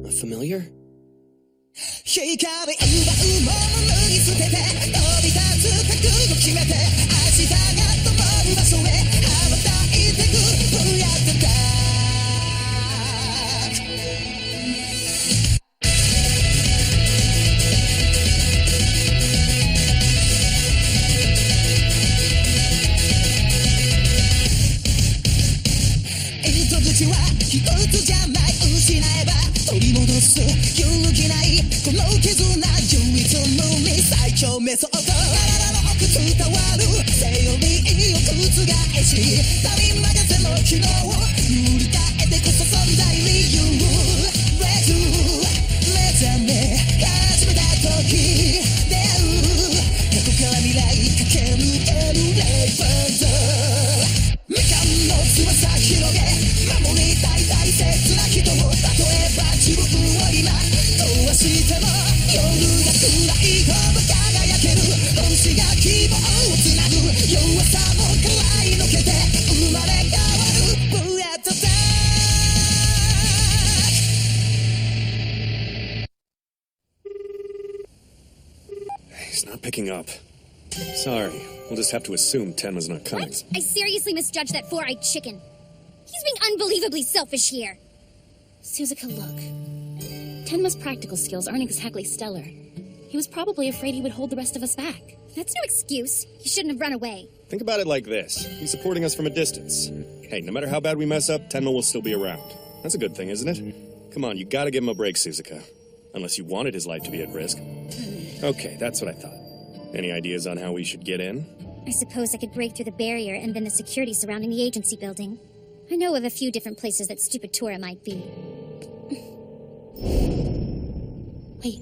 A familiar? 光奪うもの脱ぎ捨てて飛び立つ覚悟決めて明日が灯る場所へ羽ばたいてくブラッドダー糸口は一つじゃない失えば取り戻す揺るぎないこの絆唯一無二最強メソッド体の奥伝わるセオリーを覆したび任せの機能を塗り替えてこそ存在理由レッド目覚め始めた時出会う過去から未来駆け抜けるレイバードみかんの翼広げ守りたい大切な人を例えば自分を今どうしても夜が暗いほど輝ける星が希望をつなぐ弱さをくらい抜けて生まれ変わるブレッドダー He's not picking up. Sorry, we'll just have to assume Tenma's not coming. What? I seriously misjudged that four-eyed chicken. He's being unbelievably selfish here. Suzuka, look. Tenma's practical skills aren't exactly stellar. He was probably afraid he would hold the rest of us back. That's no excuse. He shouldn't have run away. Think about it like this. He's supporting us from a distance. Hey, no matter how bad we mess up, Tenma will still be around. That's a good thing, isn't it? Come on, you gotta give him a break, Suzuka. Unless you wanted his life to be at risk. Okay, that's what I thought. Any ideas on how we should get in? I suppose I could break through the barrier and then the security surrounding the agency building. I know of a few different places that stupid Tora might be. Wait,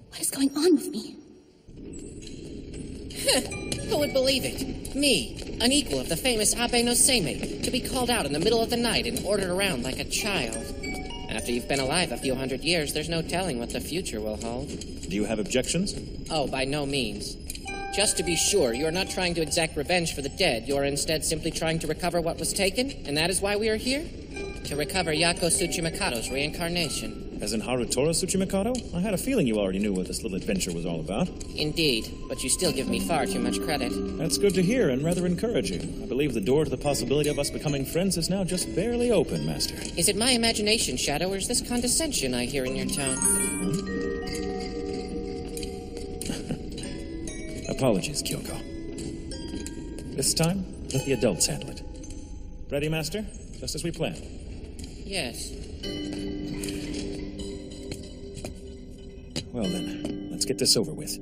what is going on with me? Who would believe it? Me, an equal of the famous Abe no Seimei, to be called out in the middle of the night and ordered around like a child. After you've been alive a few hundred years, there's no telling what the future will hold. Do you have objections? Oh, by no means. Just to be sure, you are not trying to exact revenge for the dead. You are instead simply trying to recover what was taken, and that is why we are here? To recover Yako Tsuchimikado's reincarnation. As in Harutora Tsuchimikado? I had a feeling you already knew what this little adventure was all about. Indeed, but you still give me far too much credit. That's good to hear and rather encouraging. I believe the door to the possibility of us becoming friends is now just barely open, Master. Is it my imagination, Shadow, or is this condescension I hear in your tone? Apologies, Kyoko. This time, let the adults handle it. Ready, Master? Just as we planned. Yes. Well then, let's get this over with.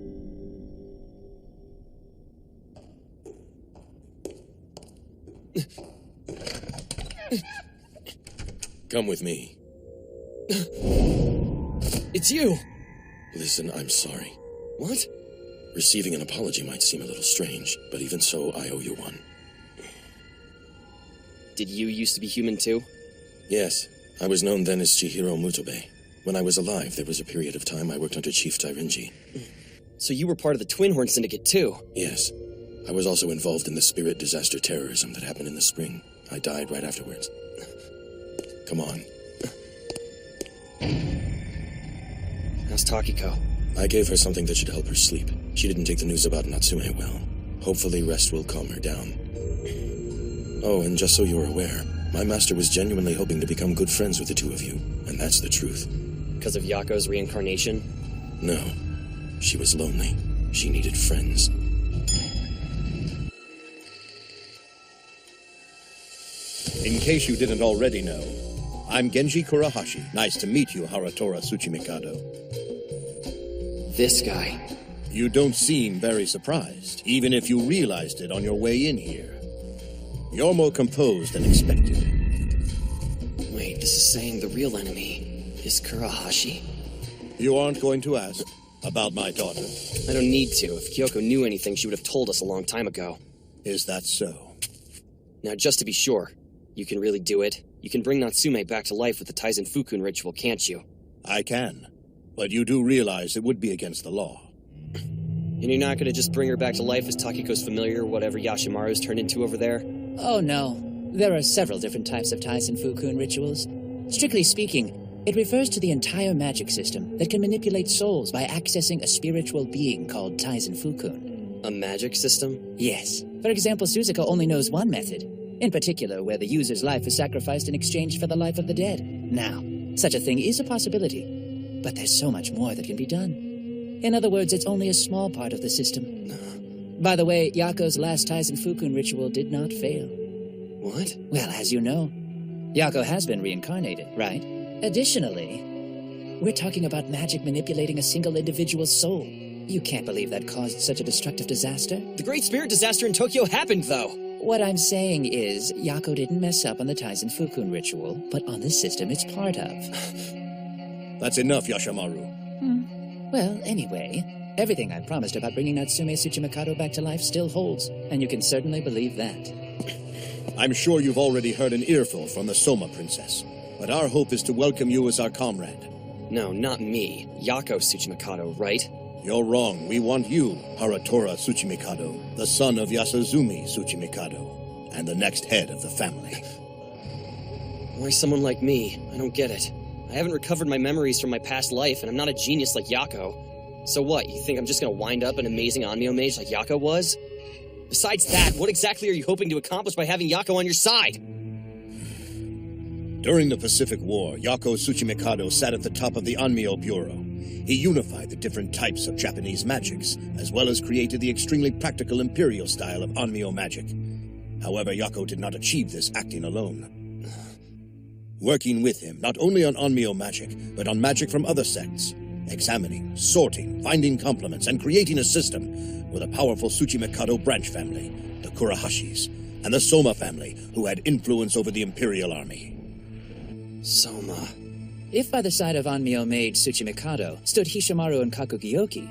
Come with me. It's you! Listen, I'm sorry. What? Receiving an apology might seem a little strange, but even so, I owe you one. Did you used to be human too? Yes, I was known then as Chihiro Mutobe. When I was alive, there was a period of time I worked under Chief Dairenji. So you were part of the Twin Horn Syndicate too? Yes. I was also involved in the spirit disaster terrorism that happened in the spring. I died right afterwards. Come on. How's Takiko? I gave her something that should help her sleep. She didn't take the news about Natsume well. Hopefully rest will calm her down. Oh, and just so you're aware, my master was genuinely hoping to become good friends with the two of you, and that's the truth. Because of Yako's reincarnation? No. She was lonely. She needed friends. In case you didn't already know, I'm Genji Kurahashi. Nice to meet you, Harutora Tsuchimikado. This guy. You don't seem very surprised, even if you realized it on your way in here. You're more composed than expected. Wait, this is saying the real enemy is Kurahashi? You aren't going to ask about my daughter? I don't need to. If Kyoko knew anything, she would have told us a long time ago. Is that so? Now, just to be sure, you can really do it? You can bring Natsume back to life with the Taizen Fukun ritual, can't you? I can. But you do realize it would be against the law. And you're not gonna just bring her back to life as Takiko's familiar or whatever Yashimaru's turned into over there? Oh no. There are several different types of Taizen Fukun rituals. Strictly speaking, It refers to the entire magic system that can manipulate souls by accessing a spiritual being called Taizen Fukun. A magic system? Yes. For example, Suzuka only knows one method, in particular where the user's life is sacrificed in exchange for the life of the dead. Now, such a thing is a possibility, but there's so much more that can be done. In other words, it's only a small part of the system. By the way, Yako's last Taizen Fukun ritual did not fail. What? Well, as you know, Yako has been reincarnated, right? Additionally, we're talking about magic manipulating a single individual's soul. You can't believe that caused such a destructive disaster? The Great Spirit disaster in Tokyo happened, though. What I'm saying is, Yako didn't mess up on the Taizen Fukun ritual, but on the system it's part of. That's enough, Yashamaru. Well, anyway, everything I promised about bringing Natsume Tsuchimikado back to life still holds, and you can certainly believe that. I'm sure you've already heard an earful from the Soma Princess, but our hope is to welcome you as our comrade. No, not me. Yako Tsuchimikado, right? You're wrong. We want you, Haratora Tsuchimikado, the son of Yasuzumi Tsuchimikado, and the next head of the family. Why someone like me? I don't get it. I haven't recovered my memories from my past life, and I'm not a genius like Yako. So what, you think I'm just gonna wind up an amazing Onmyo mage like Yako was? Besides that, what exactly are you hoping to accomplish by having Yako on your side? During the Pacific War, Yako Tsuchimikado sat at the top of the Onmyo Bureau. He unified the different types of Japanese magics, as well as created the extremely practical imperial style of Onmyo magic. However, Yako did not achieve this acting alone. Working with him, not only on Onmyo magic, but on magic from other sects, examining, sorting, finding complements, and creating a system were the powerful Tsuchimikado branch family, the Kurahashis, and the Soma family, who had influence over the imperial army. Soma. If by the side of Onmyo mage Tsuchimikado stood Hishimaru and Kakugyoki,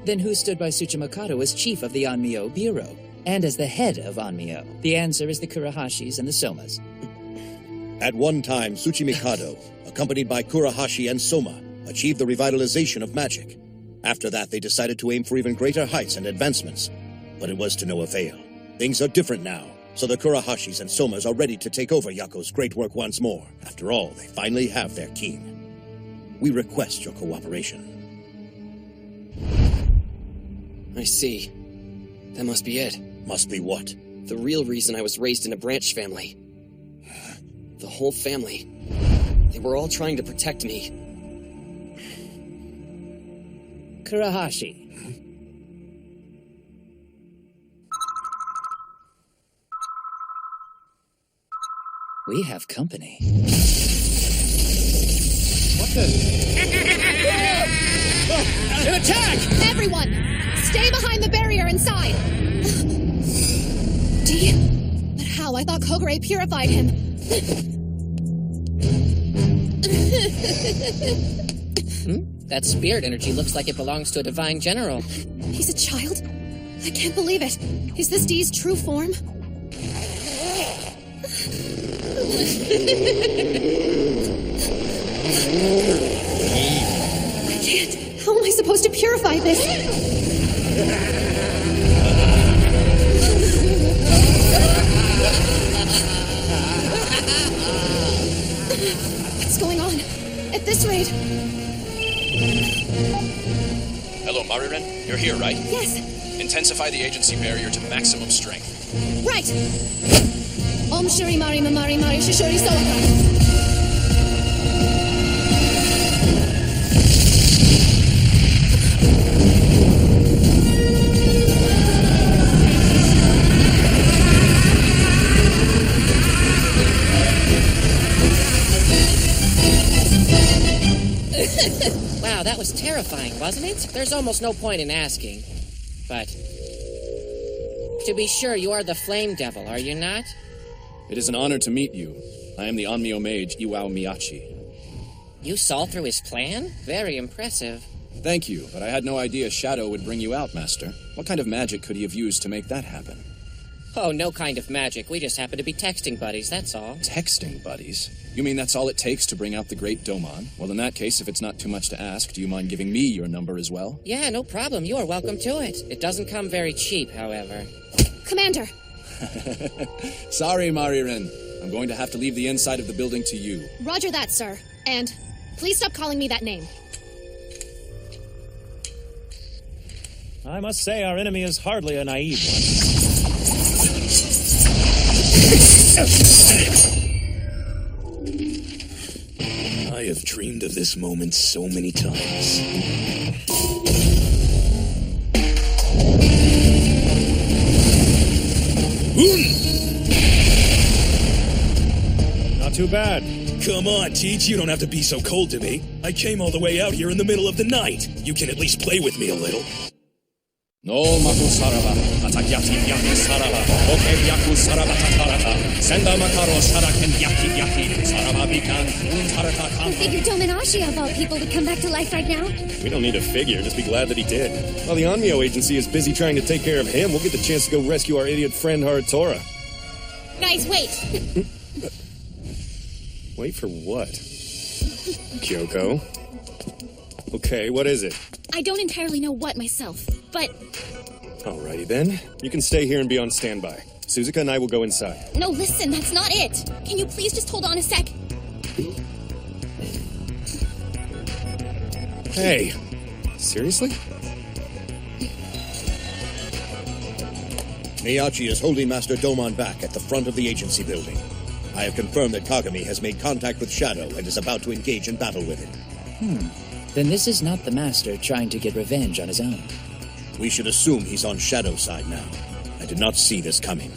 then who stood by Tsuchimikado as chief of the Onmyo Bureau, and as the head of Onmyo? The answer is the Kurahashis and the Somas. At one time, Tsuchimikado, accompanied by Kurahashi and Soma, achieved the revitalization of magic. After that, they decided to aim for even greater heights and advancements, but it was to no avail. Things are different now, so the Kurahashis and Somas are ready to take over Yako's great work once more. After all, they finally have their king. We request your cooperation. I see. That must be it. Must be what? The real reason I was raised in a branch family. The whole family. They were all trying to protect me. Kurahashi. We have company. What the? An attack! Everyone! Stay behind the barrier inside! But how? I thought Kogure purified him. That spirit energy looks like it belongs to a divine general. He's a child? I can't believe it. Is this D's true form? I can't. How am I supposed to purify this? What's going on? At this rate... Hello, Mariren. You're here, right? Yes. Intensify the agency barrier to maximum strength. Right. Om Shuri Mari Mamari Mari Shishori Soaka. Wow, that was terrifying, wasn't it? There's almost no point in asking. But... to be sure, you are the Flame Devil, are you not? It is an honor to meet you. I am the Onmyo mage, Iwao Miyachi. You saw through his plan? Very impressive. Thank you, but I had no idea Shadow would bring you out, Master. What kind of magic could he have used to make that happen? Oh, no kind of magic. We just happen to be texting buddies, that's all. Texting buddies? You mean that's all it takes to bring out the great Domon? Well, in that case, if it's not too much to ask, do you mind giving me your number as well? Yeah, no problem. You are welcome to it. It doesn't come very cheap, however. Commander! Sorry, Mariren. I'm going to have to leave the inside of the building to you. Roger that, sir. And Please stop calling me that name. I must say, our enemy is hardly a naive one. I have dreamed of this moment so many times. Not too bad. Come on, Teach, you don't have to be so cold to me. I came all the way out here in the middle of the night. You can at least play with me a little. No Maku Saraba, Atakyaki Yaki Saraba, Oke Yaku Saraba Tatarata, Senda Makaro Saraken Yaki Yaki, Saraba Bikan, Tarata I Kama. figured DmnxHex of all people would come back to life right now. We don't need to figure, just be glad that he did. While the Onmyo agency is busy trying to take care of him, we'll get the chance to go rescue our idiot friend Haratora. Guys, wait! Wait for what? Kyoko? Okay, what is it? I don't entirely know what myself, but... Alrighty then. You can stay here and be on standby. Suzuka and I will go inside. No, listen, that's not it! Can you please just hold on a sec? Hey, seriously? Miyachi is holding Master Domon back at the front of the agency building. I have confirmed that Kagami has made contact with Shadow and is about to engage in battle with him. Then this is not the Master trying to get revenge on his own. We should assume he's on Shadow's side now. I did not see this coming.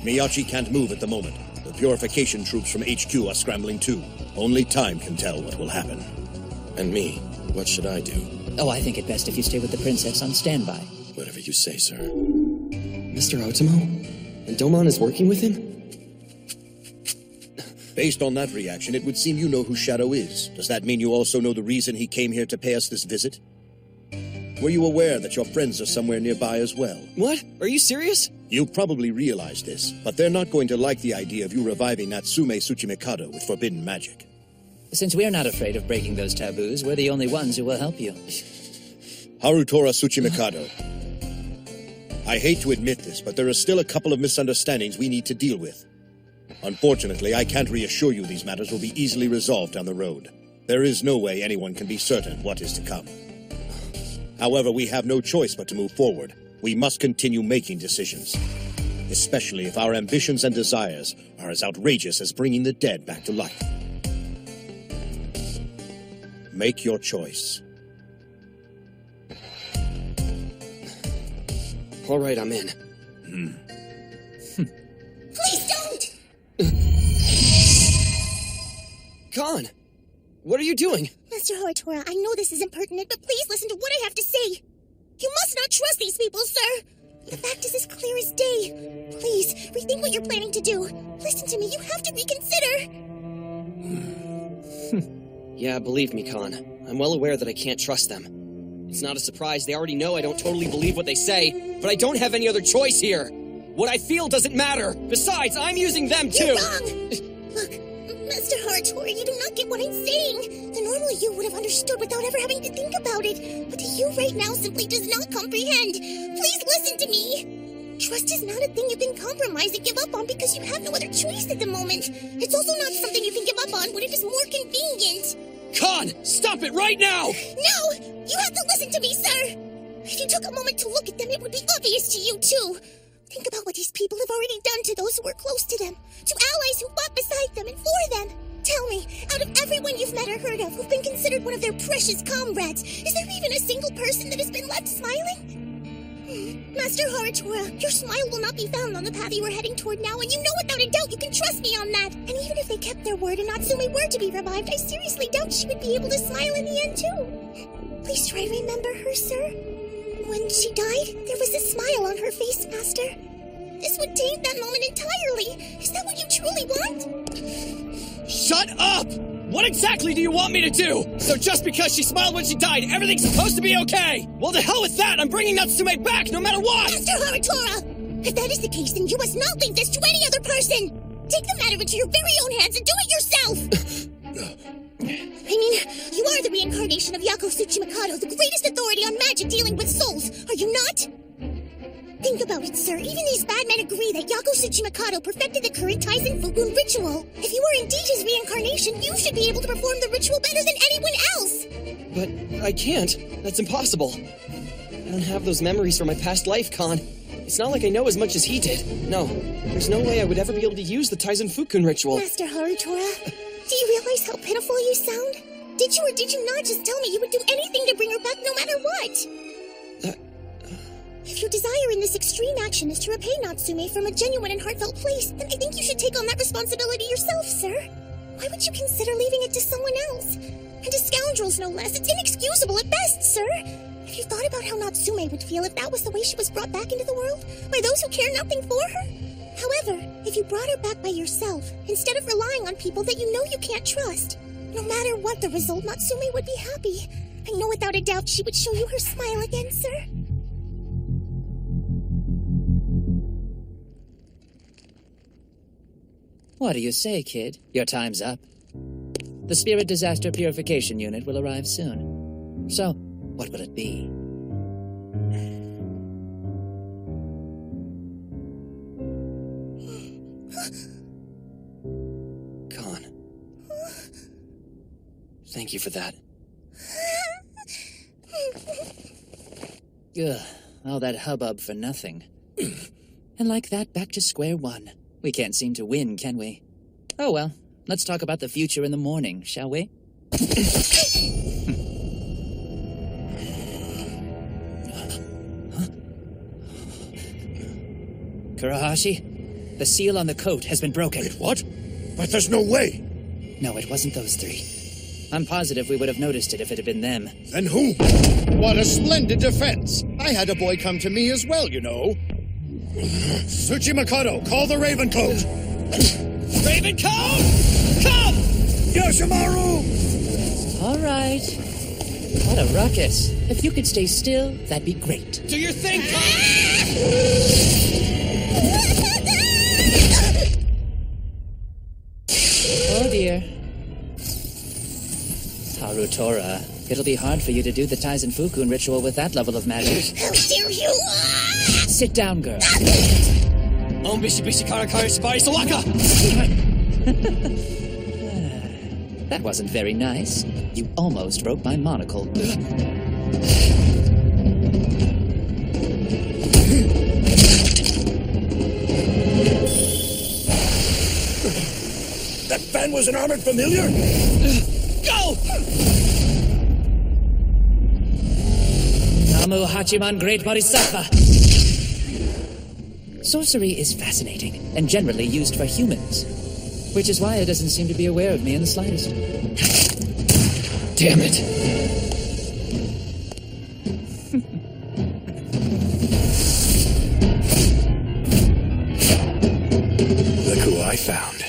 Miyachi can't move at the moment. The purification troops from HQ are scrambling too. Only time can tell what will happen. And me, what should I do? Oh, I think it best if you stay with the princess on standby. Whatever you say, sir. Mr. Otomo? And Domon is working with him? Based on that reaction, it would seem you know who Shadow is. Does that mean you also know the reason he came here to pay us this visit? Were you aware that your friends are somewhere nearby as well? What? Are you serious? You probably realize this, but they're not going to like the idea of you reviving Natsume Tsuchimikado with forbidden magic. Since we're not afraid of breaking those taboos, we're the only ones who will help you. Harutora Tsuchimikado. I hate to admit this, but there are still a couple of misunderstandings we need to deal with. Unfortunately, I can't reassure you these matters will be easily resolved down the road. There is no way anyone can be certain what is to come. However, we have no choice but to move forward. We must continue making decisions, especially if our ambitions and desires are as outrageous as bringing the dead back to life. Make your choice. All right, I'm in. Please don't! Khan! What are you doing? Master Haratora, I know this is impertinent, but please listen to what I have to say. You must not trust these people, sir. The fact is as clear as day. Please, rethink what you're planning to do. Listen to me, you have to reconsider. Yeah, believe me, Khan. I'm well aware that I can't trust them. It's not a surprise. They already know I don't totally believe what they say, but I don't have any other choice here. What I feel doesn't matter. Besides, I'm using them too. You're wrong! Look, Master Haratora, you do not get what I'm saying. The normal you would have understood without ever having to think about it. But the you right now simply does not comprehend. Please listen to me. Trust is not a thing you can compromise and give up on because you have no other choice at the moment. It's also not something you can give up on when it is more convenient. Khan, stop it right now! No! You have to listen to me, sir! If you took a moment to look at them, it would be obvious to you, too. Think about what these people have already done to those who were close to them, to allies who fought beside them and for them. Tell me, out of everyone you've met or heard of who've been considered one of their precious comrades, is there even a single person that has been left smiling? Master Haratora, your smile will not be found on the path you are heading toward now, and you know without a doubt you can trust me on that. And even if they kept their word and Natsume were to be revived, I seriously doubt she would be able to smile in the end, too. Please try to remember her, sir. When she died, there was a smile on her face, Master. This would taint that moment entirely. Is that what you truly want? Shut up! What exactly do you want me to do? So just because she smiled when she died, everything's supposed to be okay? Well, to hell with that! I'm bringing Natsume back, no matter what! Master Haratora! If that is the case, then you must not leave this to any other person! Take the matter into your very own hands and do it yourself! I mean, you are the reincarnation of Yako Tsuchimikado, the greatest authority on magic dealing with souls, are you not? Think about it, sir. Even these bad men agree that Yako Tsuchimikado perfected the current Taizen Fugun ritual. If you are indeed his reincarnation, you should be able to perform the ritual better than anyone else. But I can't. That's impossible. I don't have those memories from my past life, Khan. It's not like I know as much as he did. No, there's no way I would ever be able to use the Taizen Fukun ritual. Master Harutora, do you realize how pitiful you sound? Did you or did you not just tell me you would do anything to bring her back no matter what? If your desire in this extreme action is to repay Natsume from a genuine and heartfelt place, then I think you should take on that responsibility yourself, sir. Why would you consider leaving it to someone else? And to scoundrels, no less. It's inexcusable at best, sir. Have you thought about how Natsume would feel if that was the way she was brought back into the world? By those who care nothing for her? However, if you brought her back by yourself, instead of relying on people that you know you can't trust, no matter what the result, Natsume would be happy. I know without a doubt she would show you her smile again, sir. What do you say, kid? Your time's up. The Spirit Disaster Purification Unit will arrive soon. So, what will it be? Khan. Thank you for that. Ugh, all that hubbub for nothing. And like that, back to square one. We can't seem to win, can we? Oh well, let's talk about the future in the morning, shall we? Kurahashi, the seal on the coat has been broken. Wait, what? But there's no way! No, it wasn't those three. I'm positive we would have noticed it if it had been them. Then who? What a splendid defense! I had a boy come to me as well, you know. Tsuchimikado, call the Ravencoat! Ravencoat! Come! Yoshimaru! All right. What a ruckus. If you could stay still, that'd be great. Do your thing, Khan! Oh dear. Harutora, it'll be hard for you to do the Taizen Fukun ritual with that level of magic. How dare you! Sit down, girl. Om Bishi Bishi Karakari Shibari Sawaka! That wasn't very nice. You almost broke my monocle. That fan was an armored familiar? Go! Namu Hachiman Great Bodhisattva. Sorcery is fascinating, and generally used for humans. Which is why it doesn't seem to be aware of me in the slightest. Damn it. Look who I found.